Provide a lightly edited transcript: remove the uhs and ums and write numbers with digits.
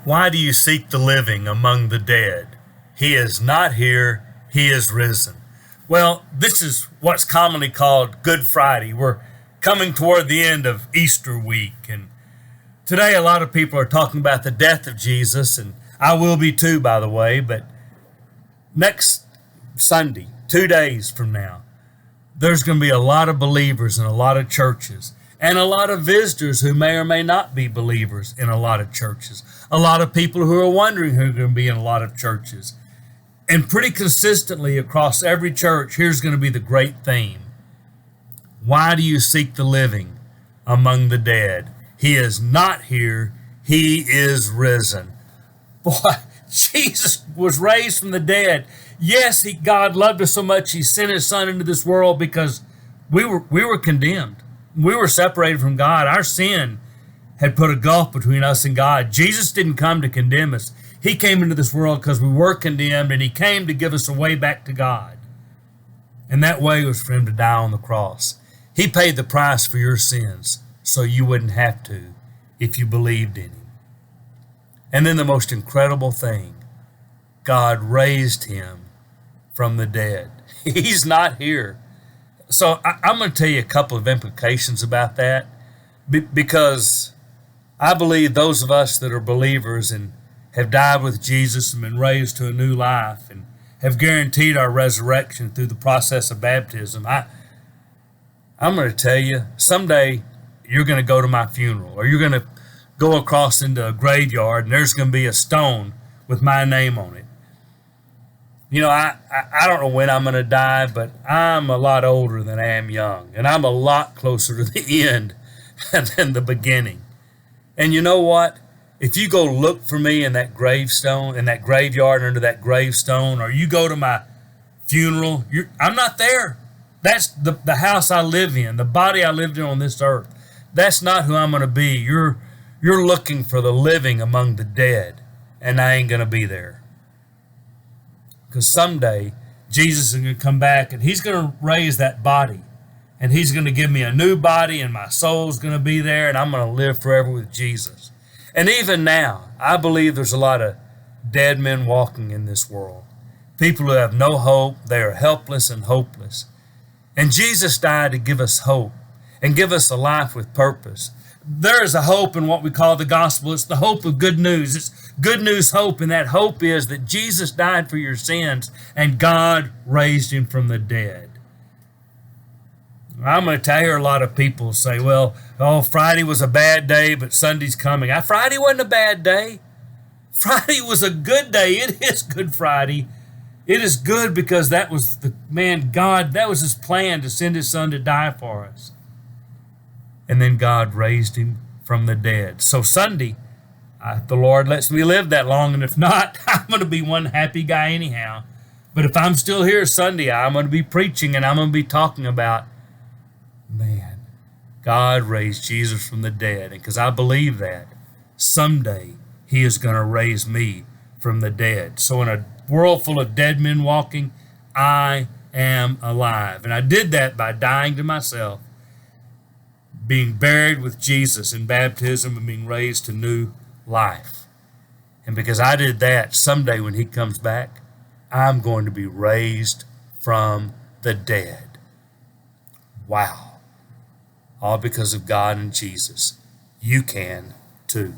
Why do you seek the living among the dead? He is not here, he is risen. Well, this is what's commonly called Good Friday. We're coming toward the end of Easter week, and today a lot of people are talking about the death of Jesus, and I will be too, by the way, but next Sunday, 2 days from now, there's going to be a lot of believers in a lot of churches and a lot of visitors who may or may not be believers in a lot of churches. A lot of people who are wondering who are going to be in a lot of churches. And pretty consistently across every church, here's going to be the great theme. Why do you seek the living among the dead? He is not here, he is risen. Boy, Jesus was raised from the dead. Yes, God loved us so much, he sent his son into this world because we were condemned. We were separated from God. Our sin had put a gulf between us and God. Jesus didn't come to condemn us. He came into this world because we were condemned, and he came to give us a way back to God. And that way was for him to die on the cross. He paid the price for your sins so you wouldn't have to if you believed in him. And then the most incredible thing, God raised him from the dead. He's not here. So I'm going to tell you a couple of implications about that, because I believe those of us that are believers and have died with Jesus and been raised to a new life and have guaranteed our resurrection through the process of baptism, I'm going to tell you, someday you're going to go to my funeral, or you're going to go across into a graveyard and there's going to be a stone with my name on it. You know, I don't know when I'm going to die, but I'm a lot older than I am young, and I'm a lot closer to the end than the beginning. And you know what? If you go look for me in that gravestone, in that graveyard under that gravestone, or you go to my funeral, I'm not there. That's the house I live in, the body I lived in on this earth. That's not who I'm going to be. You're looking for the living among the dead, and I ain't going to be there. Because someday, Jesus is going to come back, and he's going to raise that body, and he's going to give me a new body, and my soul's going to be there, and I'm going to live forever with Jesus. And even now, I believe there's a lot of dead men walking in this world. People who have no hope, they are helpless and hopeless. And Jesus died to give us hope and give us a life with purpose. There is a hope in what we call the gospel. It's the hope of good news. It's good news hope, and that hope is that Jesus died for your sins and God raised him from the dead. I'm going to tell you, a lot of people say, well, Friday was a bad day, but Sunday's coming. Friday wasn't a bad day. Friday was a good day. It is Good Friday. It is good because that was God, that was his plan to send his son to die for us. And then God raised him from the dead. So Sunday, if the Lord lets me live that long, and if not, I'm going to be one happy guy anyhow. But if I'm still here Sunday, I'm going to be preaching, and I'm going to be talking about, man, God raised Jesus from the dead. And because I believe that, someday he is going to raise me from the dead. So in a world full of dead men walking, I am alive. And I did that by dying to myself, being buried with Jesus in baptism, and being raised to new life. And because I did that, someday when he comes back, I'm going to be raised from the dead. Wow. All because of God and Jesus. You can too.